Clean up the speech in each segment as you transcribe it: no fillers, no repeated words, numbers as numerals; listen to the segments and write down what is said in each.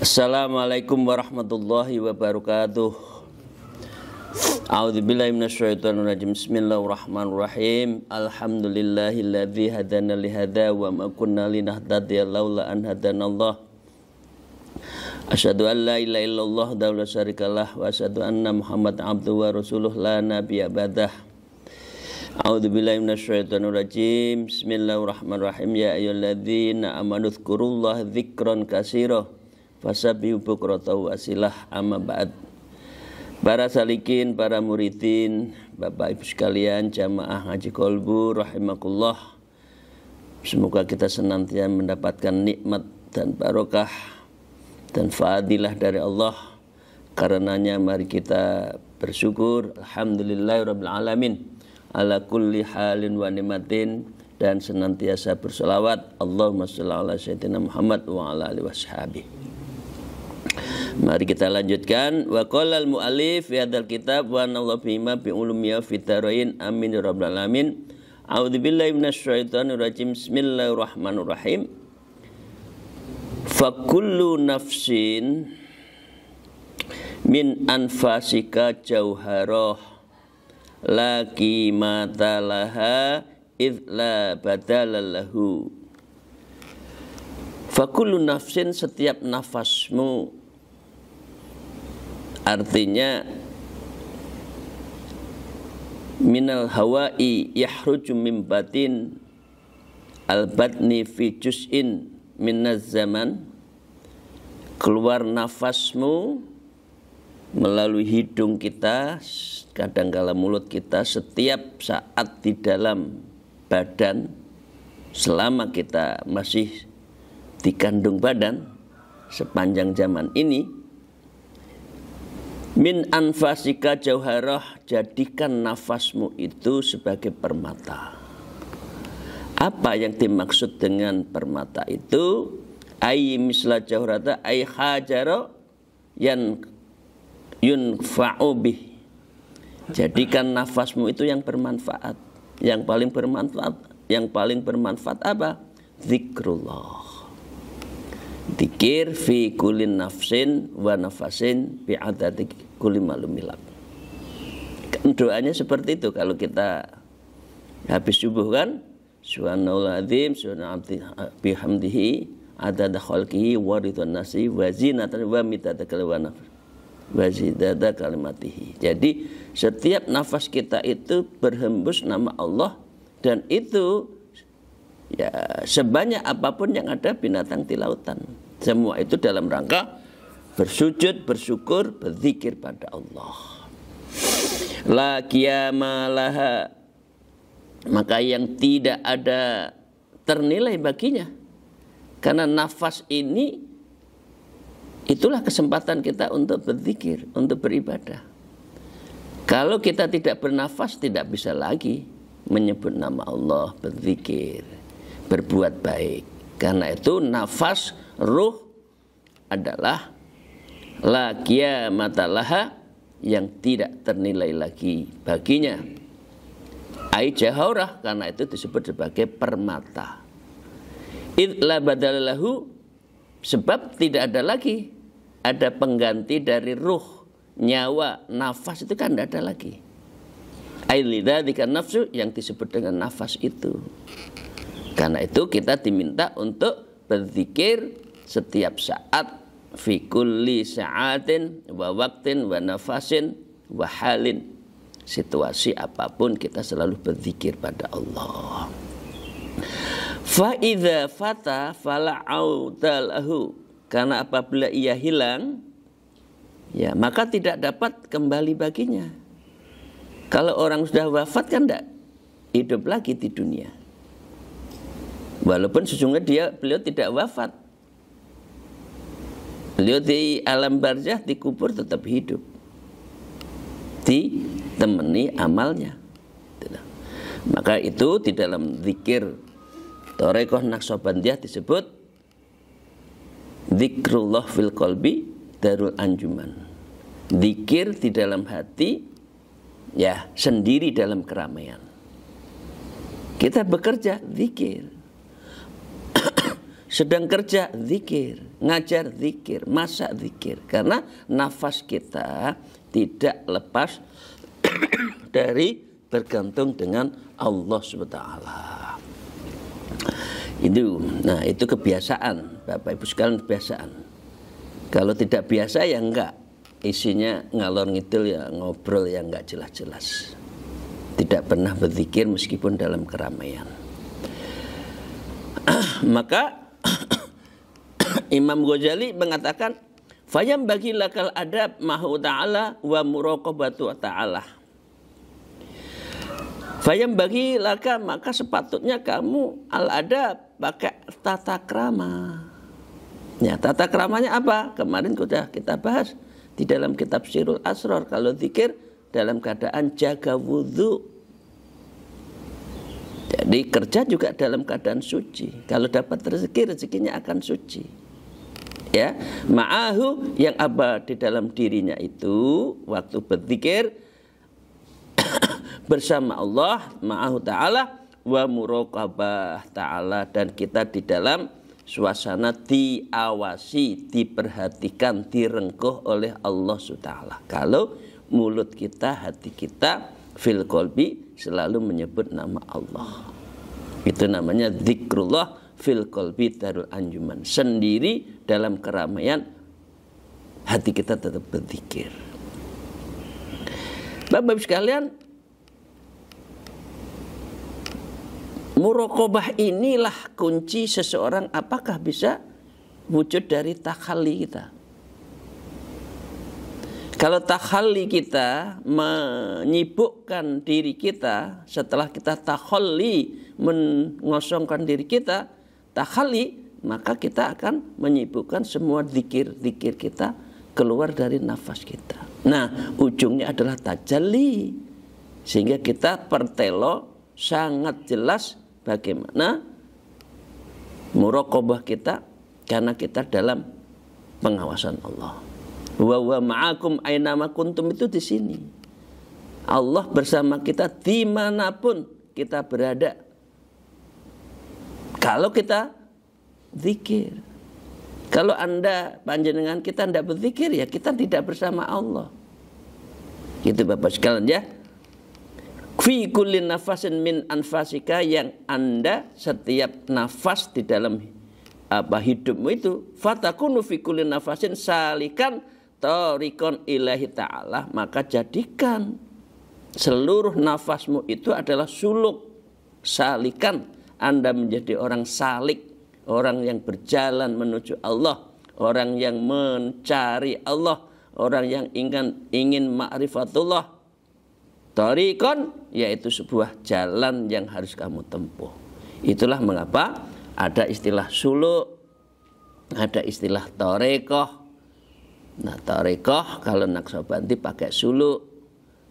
Assalamualaikum warahmatullahi wabarakatuh. A'udzubillahi minasyaitonirrajim. Bismillahirrahmanirrahim. Alhamdulillahilladzi hadana lihada wa ma kunna linahtadiya laula an hadanallah. Asyhadu an la ilaha illallah wa la syarikalah wa asyhadu anna Muhammadan abduhu wa rasuluh la nabiyya ba'dah. A'udzubillahi minasyaitonirrajim. Bismillahirrahmanirrahim. Ya ayyuhalladzina amanu dzkurullaha dzikran katsira fasabbihu bukratan wa asilah, amma ba'd. Para salikin, para muridin, Bapak Ibu sekalian, jamaah ngaji kolbu rahimakumullah. Semoga kita senantiasa mendapatkan nikmat dan barokah dan fadilah dari Allah. Karenanya mari kita bersyukur, alhamdulillahirabbil alamin ala kulli halin wa nimatin, dan senantiasa berselawat Allahumma shalli ala sayyidina Muhammad wa ala alihi washabihi. Mari kita lanjutkan. Wa qala al muallif fi hadzal kitab wa anallahu bima bi ulumiyya fid dharain amin ya rabbal alamin. A'udzubillahi minasyaitonir rajim. Bismillahirrahmanirrahim. Fa kullu nafsin min anfasika jauharah la qimata laha idz la badala lahu. Fa kullu nafsin, setiap nafasmu, artinya minal hawa'i yahruju min batin al batni fi juz'in minaz zaman, keluar nafasmu melalui hidung kita, kadangkala mulut kita, setiap saat di dalam badan selama kita masih dikandung badan sepanjang zaman ini. Min anfasika jauharah, jadikan nafasmu itu sebagai permata. Apa yang dimaksud dengan permata itu? Ay misla jauharata ay hajaro yan yunfa'u bih. Jadikan nafasmu itu yang bermanfaat. Yang paling bermanfaat apa? Zikrullah. Dzikir fi kulli nafsin wa nafasin bi adadi kulli malumilak. Doanya seperti itu kalau kita habis subuh kan, subhanallahul azim subhanallahi bihamdihi adada khalqihi wa ridwan nasi wa zinatan wa midada kalimatihi wa zidada kalimatihi. Jadi setiap nafas kita itu berhembus nama Allah, dan itu ya sebanyak apapun yang ada binatang di lautan. Semua itu dalam rangka bersujud, bersyukur, berzikir pada Allah. La qiyama laha, maka yang tidak ada ternilai baginya. Karena nafas ini itulah kesempatan kita untuk berzikir, untuk beribadah. Kalau kita tidak bernafas, tidak bisa lagi menyebut nama Allah, berzikir, berbuat baik. Karena itu nafas ruh adalah la qiyamata laha, yang tidak ternilai lagi baginya. Ai jauharah, karena itu disebut sebagai permata. Idz la badala lahu, sebab tidak ada lagi, ada pengganti dari ruh, nyawa, nafas itu kan tidak ada lagi. Ai lidzalika nafsu, yang disebut dengan nafas itu. Karena itu kita diminta untuk berzikir setiap saat, fi kulli sa'atin wa waqtin wa nafasin wa halin. Situasi apapun kita selalu berzikir pada Allah. Fa idza fata fala auda lahu, karena apabila ia hilang, ya maka tidak dapat kembali baginya. Kalau orang sudah wafat kan tidak hidup lagi di dunia. Walaupun sesungguhnya beliau tidak wafat. Beliau di alam barzah, dikubur tetap hidup, ditemani amalnya. Maka itu di dalam zikir Thariqah Naqsabandiyah disebut zikrullah fil qalbi darul anjuman. Zikir di dalam hati, ya sendiri dalam keramaian. Kita bekerja zikir. sedang kerja zikir, ngajar zikir, masak zikir. Karena nafas kita tidak lepas dari bergantung dengan Allah SWT. Nah itu kebiasaan, Bapak Ibu sekalian, kebiasaan. Kalau tidak biasa ya enggak, isinya ngalor ngidul ya, ngobrol yang enggak jelas-jelas. Tidak pernah berzikir meskipun dalam keramaian. Maka Imam Ghazali mengatakan, fayam bagi lakal adab mahu ta'ala wa muraqabatu ta'ala. Fayam bagi laka, maka sepatutnya kamu al-adab, pakai tata krama. Ya, tata kramanya apa? Kemarin sudah kita bahas di dalam kitab Sirul Asrar. Kalau zikir dalam keadaan jaga wudhu. Jadi kerja juga dalam keadaan suci. Kalau dapat rezeki, rezekinya akan suci. Ya, ma'ahu, yang apa di dalam dirinya itu waktu berzikir bersama Allah, ma'ahu ta'ala, wa muraqabah ta'ala, dan kita di dalam suasana diawasi, diperhatikan, direngkuh oleh Allah SWT. Kalau mulut kita, hati kita, fil qalbi selalu menyebut nama Allah. Itu namanya zikrullah fil qalbi darul anjuman. Sendiri dalam keramaian hati kita tetap berzikir. Bapak-bapak sekalian, muraqabah inilah kunci seseorang apakah bisa wujud dari takhalli kita. Kalau takhalli kita menyibukkan diri kita, setelah kita takhalli mengosongkan diri kita, takhalli, maka kita akan menyibukkan semua zikir-zikir kita keluar dari nafas kita. Nah, ujungnya adalah tajalli. Sehingga kita pertelo sangat jelas bagaimana muraqabah kita karena kita dalam pengawasan Allah. Wa huwa ma'akum ainama kuntum, itu di sini. Allah bersama kita dimanapun kita berada. Kalau kita zikir. Kalau Anda, panjenengan kita tidak berzikir, ya kita tidak bersama Allah. Itu Bapak sekalian ya. Fi kulli nafasin min anfasika, yang Anda setiap nafas di dalam hidupmu itu, fatakunu fi kulli nafasin salikan tariqan ilahi ta'ala, maka jadikan seluruh nafasmu itu adalah suluk, salikan. Anda menjadi orang salik, orang yang berjalan menuju Allah, orang yang mencari Allah, orang yang ingin ma'rifatullah. Tariqan, yaitu sebuah jalan yang harus kamu tempuh. Itulah mengapa ada istilah suluk, ada istilah tariqah. Nah, tariqah kalau Naqsyabandi pakai suluk,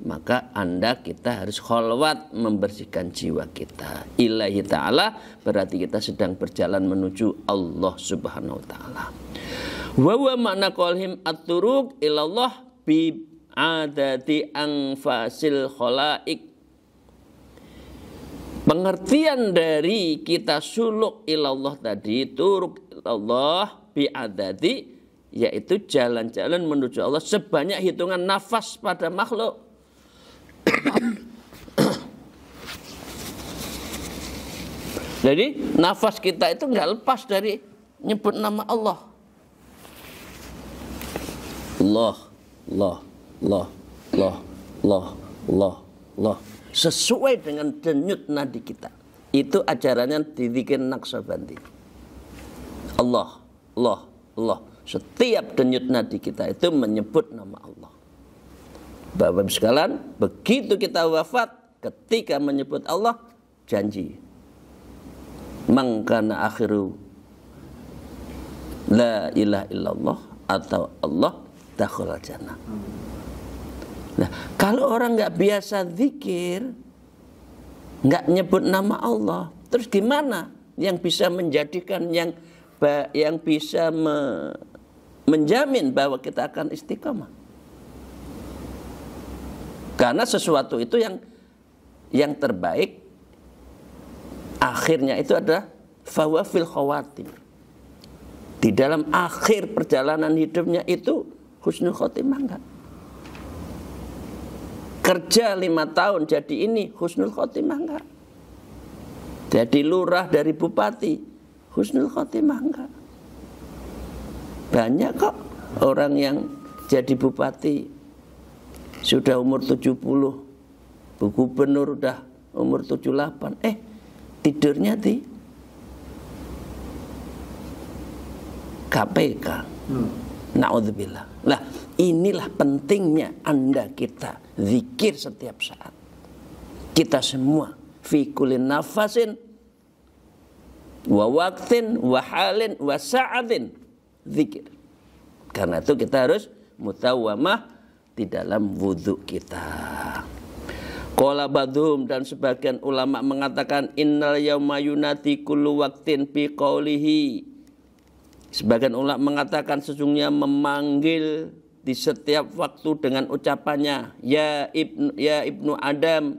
maka kita harus kholwat, membersihkan jiwa kita ilahi ta'ala, berarti kita sedang berjalan menuju Allah Subhanahu wa ta'ala. Wa huwa makna qaulhim at-turuq ilallah bi adati anfasil khalaik. Pengertian dari kita suluk ilallah tadi, turuq ilallah bi adati, yaitu jalan-jalan menuju Allah sebanyak hitungan nafas pada makhluk. Jadi nafas kita itu nggak lepas dari nyebut nama Allah. Allah, Allah, Allah, Allah, Allah, Allah, Allah. Sesuai dengan denyut nadi kita. Itu ajarannya di zikir Naqsyabandi. Allah, Allah, Allah. Setiap denyut nadi kita itu menyebut nama Allah. Bapak-bapak sekalian, begitu kita wafat, ketika menyebut Allah, janji. Mangkana akhiru la ilaha illallah atau Allah dakhulal jannah. Nah, kalau orang nggak biasa zikir, nggak nyebut nama Allah, terus gimana yang bisa menjadikan yang bisa menjamin bahwa kita akan istiqamah? Karena sesuatu itu yang terbaik akhirnya itu adalah fahuwa fil khawatim. Di dalam akhir perjalanan hidupnya itu husnul khotimah enggak? Kerja 5 tahun jadi ini husnul khotimah enggak? Jadi lurah dari bupati husnul khotimah enggak? Banyak kok orang yang jadi bupati sudah umur 70, gubernur udah umur 78, tidurnya di KPK. Na'udzubillah. Lah, inilah pentingnya Anda kita zikir setiap saat. Kita semua fi kulli nafasin wa waqtin wa halin wa sa'atin zikir. Karena itu kita harus mutawamah di dalam wudhu kita. Qala ba'dhum, dan sebagian ulama mengatakan innal yauma yunati kullu waqtin bi qawlihi. Sebagian ulama mengatakan sesungguhnya memanggil di setiap waktu dengan ucapannya, ya ibnu Adam,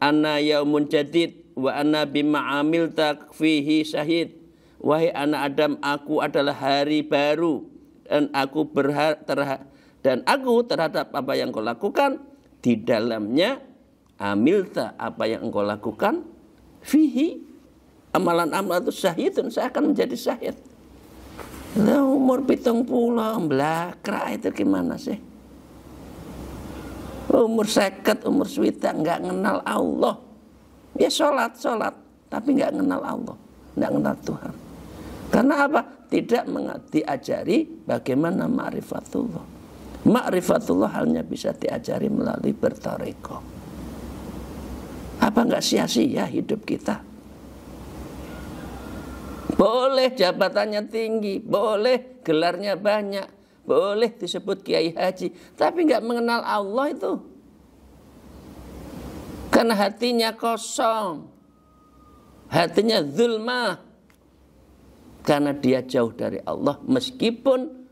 ana yaumun jadid wa ana bima amilta fihi syahid. Wahai anak Adam, aku adalah hari baru dan aku terhadap apa yang kau lakukan di dalamnya. Amilta, apa yang engkau lakukan, fihi, amalan-amalan itu syahidun, saya akan menjadi syahid. Lah umur 70 blakra itu gimana sih? Umur 50, umur 70 nggak kenal Allah. Ya sholat, tapi nggak kenal Allah, nggak kenal Tuhan. Karena apa? Tidak diajari bagaimana ma'rifatullah. Ma'rifatullah hanya bisa diajari melalui bertarekoh. Apa nggak sia-sia hidup kita? Boleh jabatannya tinggi, boleh gelarnya banyak, boleh disebut kiai haji, tapi nggak mengenal Allah itu. Karena hatinya kosong, hatinya zulmah, karena dia jauh dari Allah, meskipun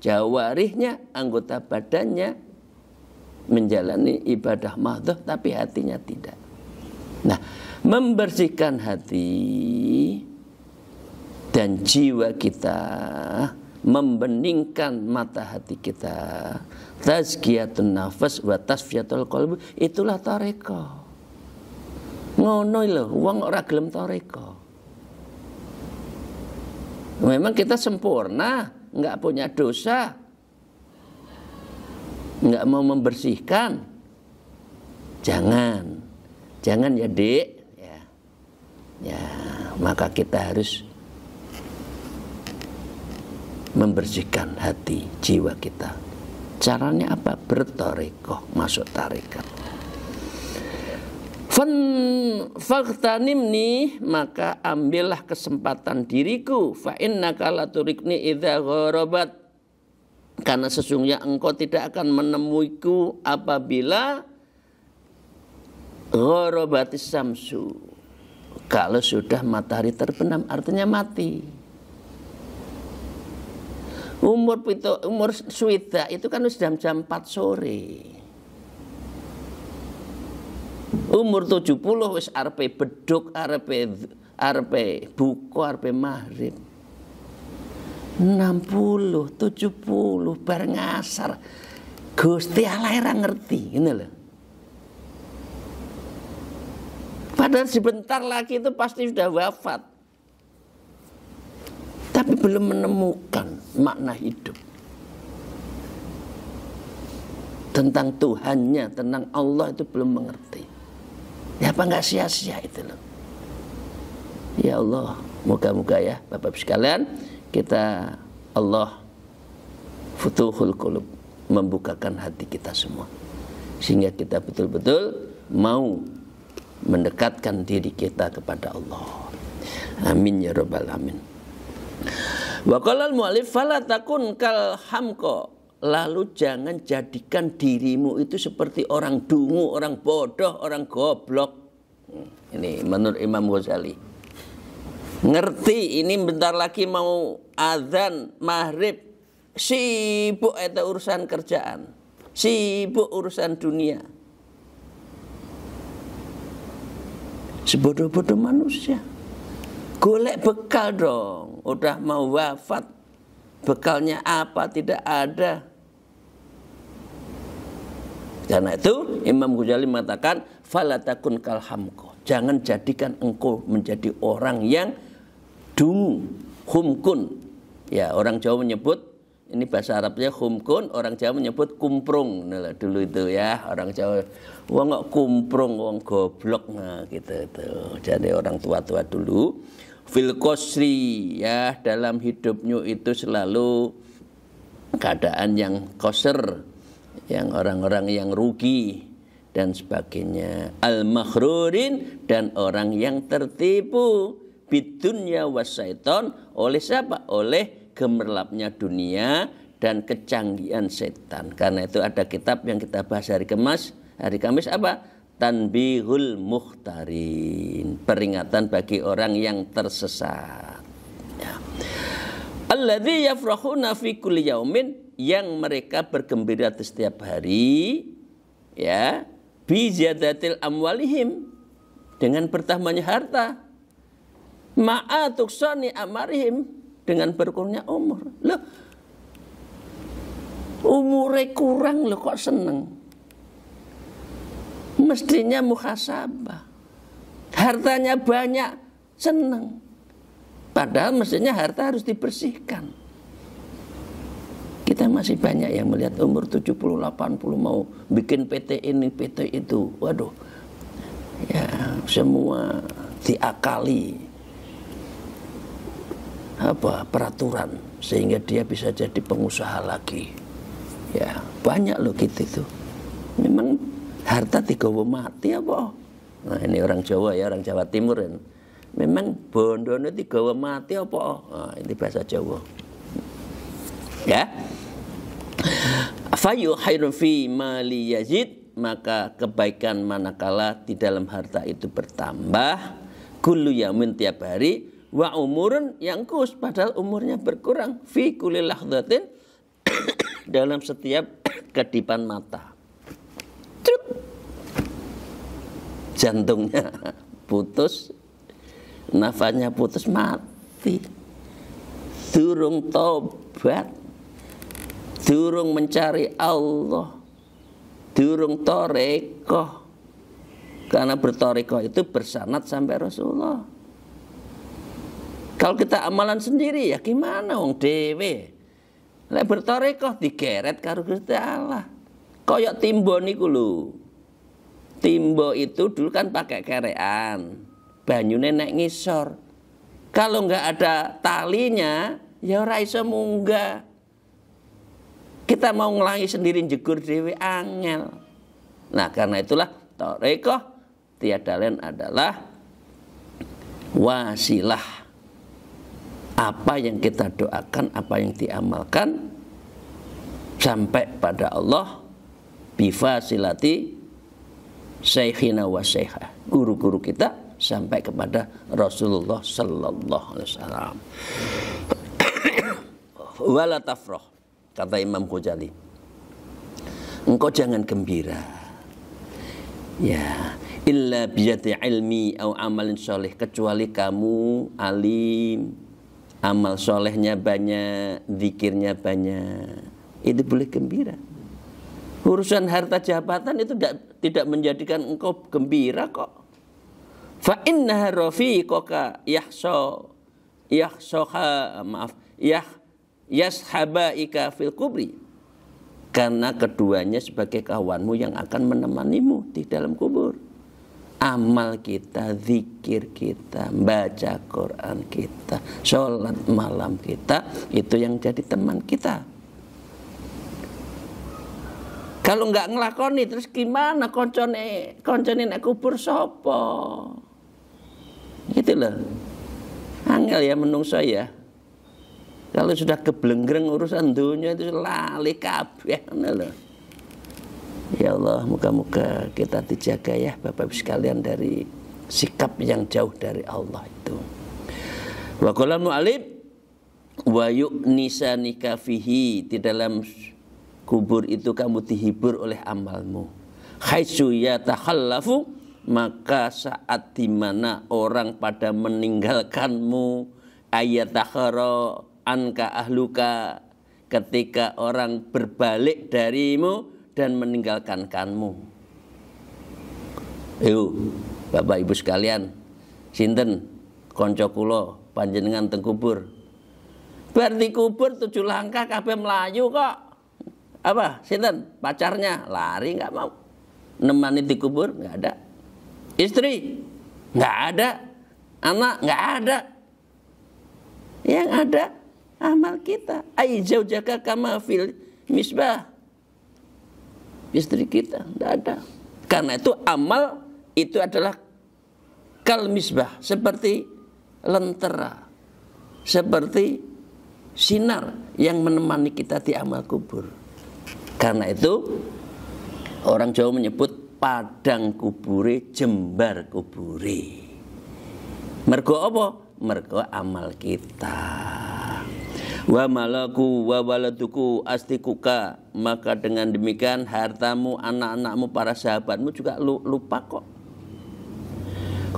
jawarihnya, anggota badannya menjalani ibadah mahdhah, tapi hatinya tidak. Nah, membersihkan hati dan jiwa kita, membeningkan mata hati kita, tazkiyatun nafas wa tasfiyatul qalbi, itulah tarekoh. Ngono lho, wong ora gelem tarekoh. Memang kita sempurna, enggak punya dosa, enggak mau membersihkan. Jangan ya Dek, ya maka kita harus membersihkan hati, jiwa kita. Caranya apa? Bertarekoh, masuk tarekat. Faghtanimni, maka ambillah kesempatan diriku. Fa innaka la turikni idza gharabat, karena sesungguhnya engkau tidak akan menemuiku apabila gharabatis samsu, kalau sudah matahari terbenam, artinya mati. Umur swida itu kan sudah jam 4 sore. Umur 70 wis arepe beduk, arepe buka, arepe maghrib. 60, 70 bareng asar. Gusti Allah ora ngerti, ngene lho. Padahal sebentar lagi itu pasti sudah wafat. Tapi belum menemukan makna hidup. Tentang Tuhannya, tentang Allah itu belum mengerti. Ya apa nggak sia-sia itu loh. Ya Allah, moga-moga ya Bapak-Ibu sekalian, kita Allah futuhul qulub, membukakan hati kita semua. Sehingga kita betul-betul mau mendekatkan diri kita kepada Allah. Amin ya rabbal alamin. Wa qala al-mu'allif fala takun kal hamqa, lalu jangan jadikan dirimu itu seperti orang dungu, orang bodoh, orang goblok. Ini menurut Imam Ghazali. Ngerti ini bentar lagi mau azan maghrib, sibuk itu urusan kerjaan, sibuk urusan dunia. Sebodoh-bodoh manusia. Golek bekal dong, udah mau wafat, bekalnya apa, tidak ada. Karena itu Imam Ghazali mengatakan fala takun kal hamko. Jangan jadikan engkau menjadi orang yang dungu, humkun. Ya, orang Jawa menyebut, ini bahasa Arabnya humkun, orang Jawa menyebut kumprung. Nah, dulu itu ya, orang Jawa wong kok kumprung, wong goblok, nah gitu itu. Jadi orang tua-tua dulu fil qasri, ya, dalam hidupnya itu selalu keadaan yang koser, yang orang-orang yang rugi dan sebagainya. Al-maghrurin, dan orang yang tertipu bidunya wasyaiton, oleh siapa? Oleh gemerlapnya dunia dan kecanggihan setan. Karena itu ada kitab yang kita bahas hari Kamis apa? Tanbihul mukhtarin, peringatan bagi orang yang tersesat. Ya. Alladzi yafrahuna fi kulli yaumin, yang mereka bergembira di setiap hari, ya, bi ziyadatil amwalihim, dengan bertambahnya harta, ma'a tuksani amarihim, dengan berkurangnya umur. Loh, umurnya kurang loh kok seneng? Mestinya muhasabah. Hartanya banyak, seneng. Padahal mestinya harta harus dibersihkan. Kita masih banyak yang melihat umur 70, 80 mau bikin PT ini, PT itu. Waduh, ya semua diakali peraturan sehingga dia bisa jadi pengusaha lagi. Ya banyak loh gitu itu. Memang harta digawa mati apa? Nah ini orang Jawa ya, orang Jawa Timur kan. Memang bondone digawa mati apa? Nah, ini bahasa Jawa. Ya. Fayu khairun fi mali yazid, maka kebaikan manakala di dalam harta itu bertambah, kullu yamin, tiap hari, wa umurun yangkus, padahal umurnya berkurang, fi kulli lahdatin, dalam setiap kedipan mata. Truk. Jantungnya putus, nafasnya putus, mati. Durung tobat, durung mencari Allah, durung torekoh. Karena bertorekoh itu bersanad sampai Rasulullah. Kalau kita amalan sendiri ya gimana wong dewe. Lek bertorekoh digeret karo Gusti Allah. Koyok timbo niku lho. Timbo itu dulu kan pakai kerean, banyune nek ngisor. Kalau nggak ada talinya ya ora iso munggah. Kita mau ngelangi sendiri jegur dewe angel. Nah karena itulah torekoh tiada lain adalah wasilah. Apa yang kita doakan, apa yang diamalkan sampai pada Allah bifasilati syekhina wa syekhah, guru-guru kita sampai kepada Rasulullah sallallahu alaihi wasallam. Wala tafrah, kata Imam Ghazali, engkau jangan gembira, ya, illa biyati ilmi au amalin soleh, kecuali kamu alim, amal solehnya banyak, zikirnya banyak, itu boleh gembira. Urusan harta jabatan itu tidak menjadikan engkau gembira kok. Fa innaha rafiqaka yashabaika fil kubri, karena keduanya sebagai kawanmu yang akan menemanimu di dalam kubur. Amal kita, zikir kita, baca Quran kita, sholat malam kita, itu yang jadi teman kita. Kalau nggak ngelakoni terus gimana koncone nek kubur sopo? Gitu loh. Angel ya menungso ya. Kalau sudah keblenggreng urusan dunia itu lali kabeh loh. Ya Allah, moga-moga kita dijaga ya Bapak Ibu sekalian dari sikap yang jauh dari Allah itu. Wa qala mu'alib wa yu'nisanika fihi, di dalam kubur itu kamu dihibur oleh amalmu. Haitsu yatakhallafu, maka saat dimana orang pada meninggalkanmu, ayatakhara anka ahluka, ketika orang berbalik darimu dan meninggalkan kamu. Yuk, Bapak Ibu sekalian, sinten konco kula panjenengan teng kubur. Berarti kubur 7 langkah kabeh melayu kok. Apa? Sinten? Pacarnya lari nggak mau. Nemani di kubur nggak ada. Istri nggak ada. Anak nggak ada. Yang ada amal kita. Ai zaujaka kama fil misbah. Istri kita nggak ada. Karena itu amal itu adalah kal misbah, seperti lentera, seperti sinar yang menemani kita di amal kubur. Karena itu orang Jawa menyebut padang kubure jembar kubure. Mergo apa? Mergo amal kita. Wa malaku wa waladuku astikuka, maka dengan demikian hartamu, anak-anakmu, para sahabatmu juga lupa kok.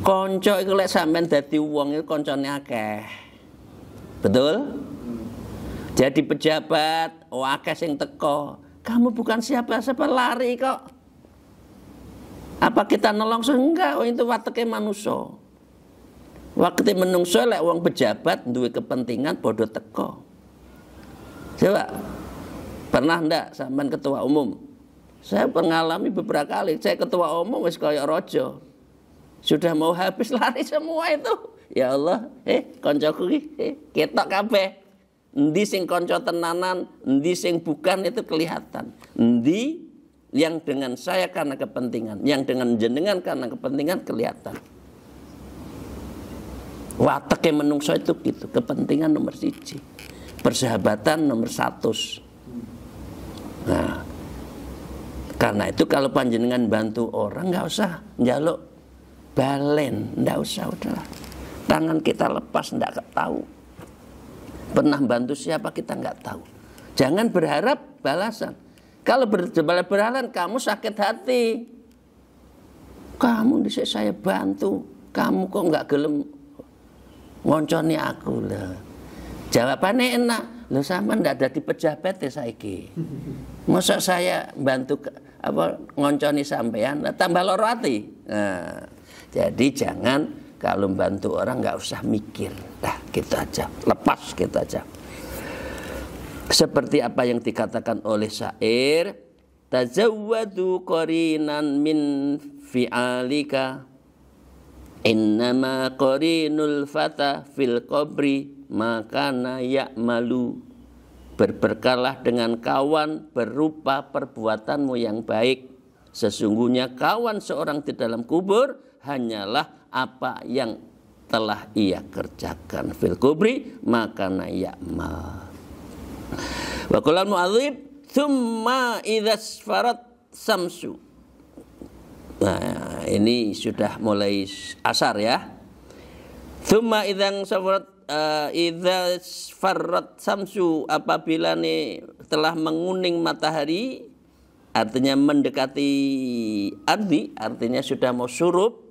Konco iku lek sampean dadi wong iku koncone akeh. Betul? Jadi pejabat, akeh sing teko. Kamu bukan siapa-siapa, lari kok. Apa kita nolong? Enggak, itu wateke manusia. Waktu menungso lek wong pejabat duwe kepentingan bodoh teko. Coba pernah ndak sampean ketua umum? Saya mengalami beberapa kali. Saya ketua umum wis kaya raja. Sudah mau habis lari semua itu. Ya Allah, koncoku iki ketok kabeh. Endi sing konco tenanan, endi sing bukan itu kelihatan. Endi yang dengan saya karena kepentingan, yang dengan jenengan karena kepentingan kelihatan. Wateke menungso itu gitu, kepentingan nomor 1, persahabatan nomor 1. Nah, karena itu kalau panjenengan bantu orang nggak usah njaluk balen, nggak usah, udahlah. Tangan kita lepas, nggak tahu. Pernah bantu siapa kita nggak tahu. Jangan berharap balasan. Kalau berharap kamu sakit hati. Kamu dhisik saya bantu, kamu kok nggak gelem ngonconi aku lah. Jawabannya enak. Lho sampean ndak ada di pejabat ya saiki. Masa saya bantu ngonconi sampean tambah loro ati. Nah, jadi jangan kalau bantu orang nggak usah mikir. Dah gitu aja, lepas gitu aja. Seperti apa yang dikatakan oleh syair, tazawwadu qarinan min fi'alika, innama qarinul fata fil qabri makana ya'malu. Berberkalah dengan kawan berupa perbuatanmu yang baik. Sesungguhnya kawan seorang di dalam kubur hanyalah apa yang telah ia kerjakan. Fil kubri makana ya'mal. Wa qala al-mu'adzib thumma idzas farat samsu. Nah, ini sudah mulai asar ya. Thumma idzan safarat idzas farat samsu, apabila nih telah menguning matahari, artinya mendekati ardi, artinya sudah mau surup.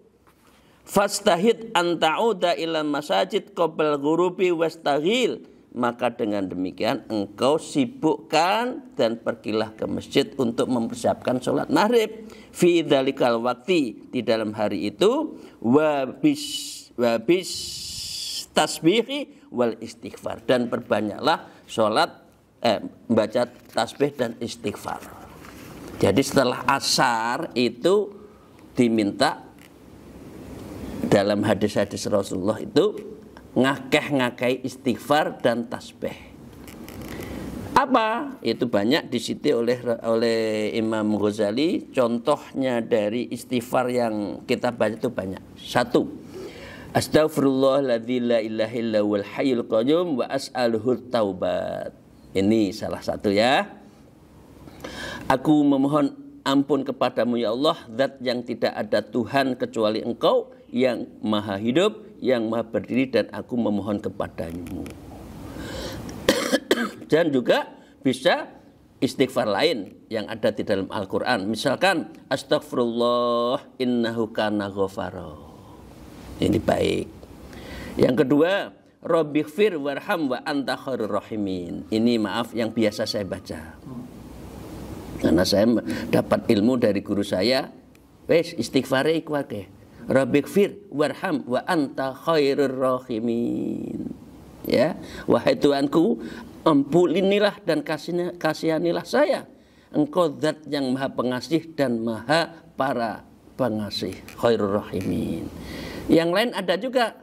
Fastahid an ta'uda ila masajid qabla ghurubi wastaghil, maka dengan demikian engkau sibukkan dan pergilah ke masjid untuk mempersiapkan sholat maghrib. Fi dzalikal wakti, di dalam hari itu, wa bis tasbihi wal istighfar, dan perbanyaklah sholat baca tasbih dan istighfar. Jadi setelah asar itu diminta dalam hadis-hadis Rasulullah itu ngakeh-ngakei istighfar dan tasbih. Apa? Itu banyak disiti oleh Imam Ghazali. Contohnya dari istighfar yang kita baca itu banyak. 1. Astaghfirullahaladzzi la ilaha illa huwal hayyul qayyum wa as'aluhu taubat. Ini salah satu ya. Aku memohon ampun kepadamu ya Allah, zat yang tidak ada Tuhan kecuali Engkau, yang maha hidup, yang maha berdiri, dan aku memohon kepadamu. Dan juga bisa istighfar lain yang ada di dalam Al-Quran. Misalkan astagfirullah innahu kana ghafara. Ini baik. Yang kedua, Rabbighfir warham wa anta khairur rahimin. Ini maaf yang biasa saya baca. Karena saya dapat ilmu dari guru saya, wes istighfar iku akeh. Rabbighfir warham wa anta khairur rahimin. Ya, wahai Tuhanku, ampunilah dan kasihanilah saya. Engkau zat yang maha pengasih dan maha para pengasih. Khairur rahimin. Yang lain ada juga.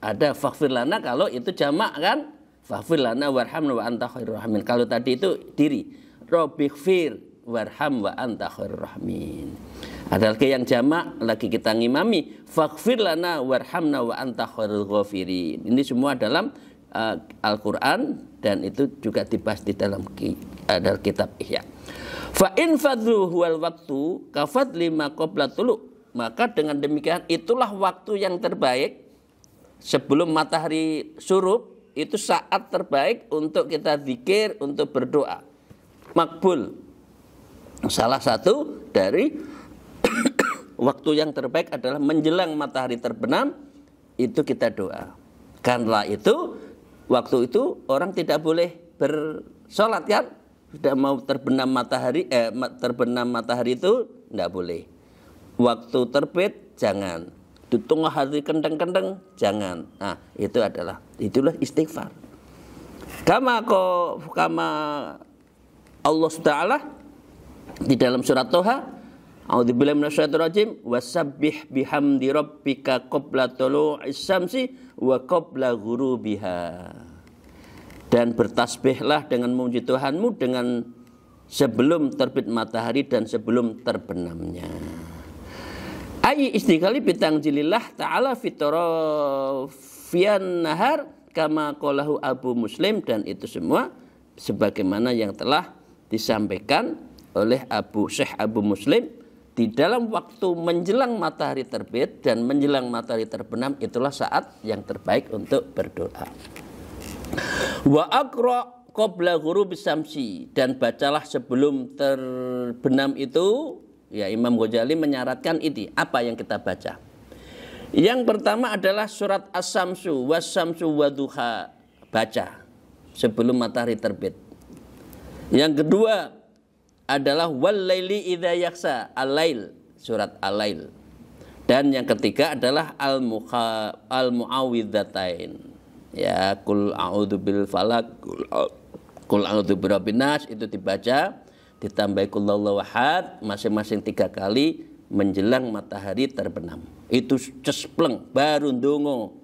Ada faghfir lana kalau itu jamak kan? Faghfir lana warhamna wa anta khairur rahimin. Kalau tadi itu diri. Rabbighfir warham wa anta khairur rahimin. Ada lagi yang jamak, lagi kita ngimami. Faghfir lana warhamna wa anta khairul ghafirin. Ini semua dalam Al-Quran dan itu juga dibahas di dalam kitab Ihya. Fa in fadlu huwal waktu kafat lima qabla tulu. Maka dengan demikian itulah waktu yang terbaik sebelum matahari surup. Itu saat terbaik untuk kita zikir, untuk berdoa. Makbul. Salah satu dari waktu yang terbaik adalah menjelang matahari terbenam. Itu kita doa. Karena itu waktu itu orang tidak boleh bersolat kan? Sudah mau terbenam matahari, itu tidak boleh. Waktu terbit jangan. Di tengah hari kendeng-kendeng jangan. Nah, itulah istighfar. Kama Allah Ta'ala di dalam surat Toha, A'udzubillahi minasyaitonir rajim, wasabbih bihamdi rabbika qabla tulu'is syamsi wa qabla ghurubiha. Dan bertasbihlah dengan memuji Tuhanmu dengan sebelum terbit matahari dan sebelum terbenamnya. Ayy istighali bitangjilillah ta'ala fitrafian nahar kama qalahu Abu Muslim, dan itu semua sebagaimana yang telah disampaikan oleh Syekh Abu Muslim di dalam waktu menjelang matahari terbit dan menjelang matahari terbenam. Itulah saat yang terbaik untuk berdoa. Wa aqra qabla ghurubis syamsi, dan bacalah sebelum terbenam itu. Ya, Imam Ghazali menyaratkan ini apa yang kita baca. Yang pertama adalah surat As-Samsu was-Samsu waduha, baca sebelum matahari terbit. Yang kedua adalah wal-laili idza yaghsa, al-lail, surat al-lail. Dan yang ketiga adalah al-muawwidzatain. Ya, qul a'udzu bil falaq, qul a'udzu birabbin nas, itu dibaca ditambah qul huwallahu ahad masing-masing 3 kali menjelang matahari terbenam. Itu cespleng baru ndonga.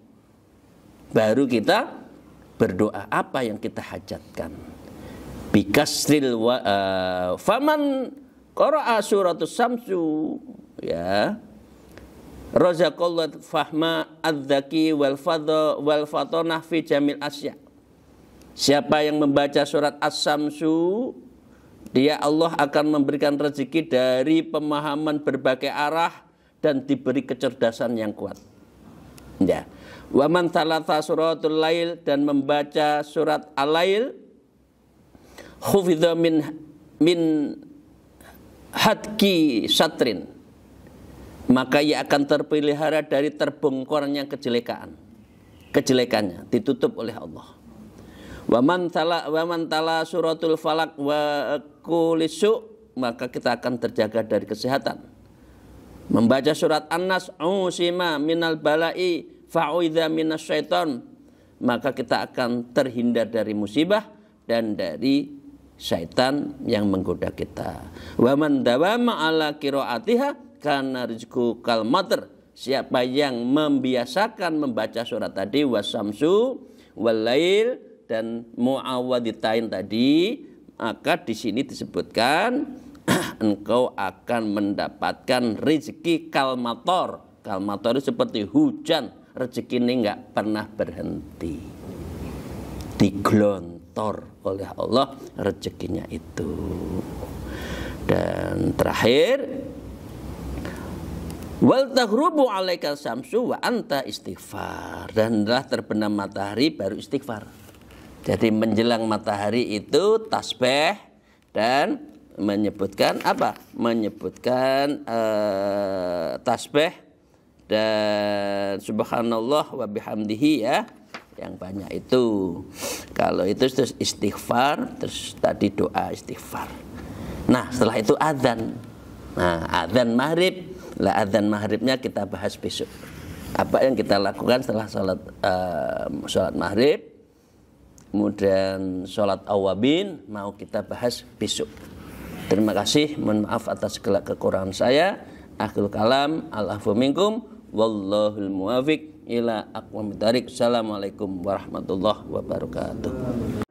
Baru kita berdoa apa yang kita hajatkan. Bikasril faman qara'a suratus samsu, ya, razaqallahu fahma adzaki wal fatonah fi jamil asya. Siapa yang membaca surat As-Samsu, dia Allah akan memberikan rezeki dari pemahaman berbagai arah dan diberi kecerdasan yang kuat. Ya. Wa man talatha suratul lail, dan membaca surat Al-Lail, khufidha min hadki satrin, maka ia akan terpelihara dari terbongkarnya kejelekannya ditutup oleh Allah. Wa man tala suratul falak wa kulisu, maka kita akan terjaga dari kesehatan. Membaca surat An-Nas, usima minal balai fa'uidza minasyaiton, maka kita akan terhindar dari musibah dan dari syaitan yang menggoda kita. Wa man dawama ala qiraatiha kana rizqu kal matar, siapa yang membiasakan membaca surat tadi wasamsu walail dan muawwaditain tadi, maka di sini disebutkan engkau akan mendapatkan rezeki kalmator. Kalmator itu seperti hujan, rezeki ini enggak pernah berhenti, diglontor oleh Allah rezekinya itu. Dan terakhir, wal taghrubu alaikal samsu wa anta istighfar, dan telah terbenam matahari baru istighfar. Jadi menjelang matahari itu tasbih dan menyebutkan apa? Menyebutkan tasbih dan subhanallah wa bihamdihi, ya. yang banyak itu. Kalau itu terus istighfar, terus tadi doa istighfar. Nah setelah itu adzan. Nah adzan maghrib. Lah adzan maghribnya kita bahas besok. Apa yang kita lakukan setelah sholat maghrib, kemudian sholat awabin mau kita bahas besok. Terima kasih, mohon maaf atas segala kekurangan saya. Akhirul kalam, al-afu minkum, wallahul muwafiq ila aqwamit thariq. Assalamualaikum warahmatullahi wabarakatuh.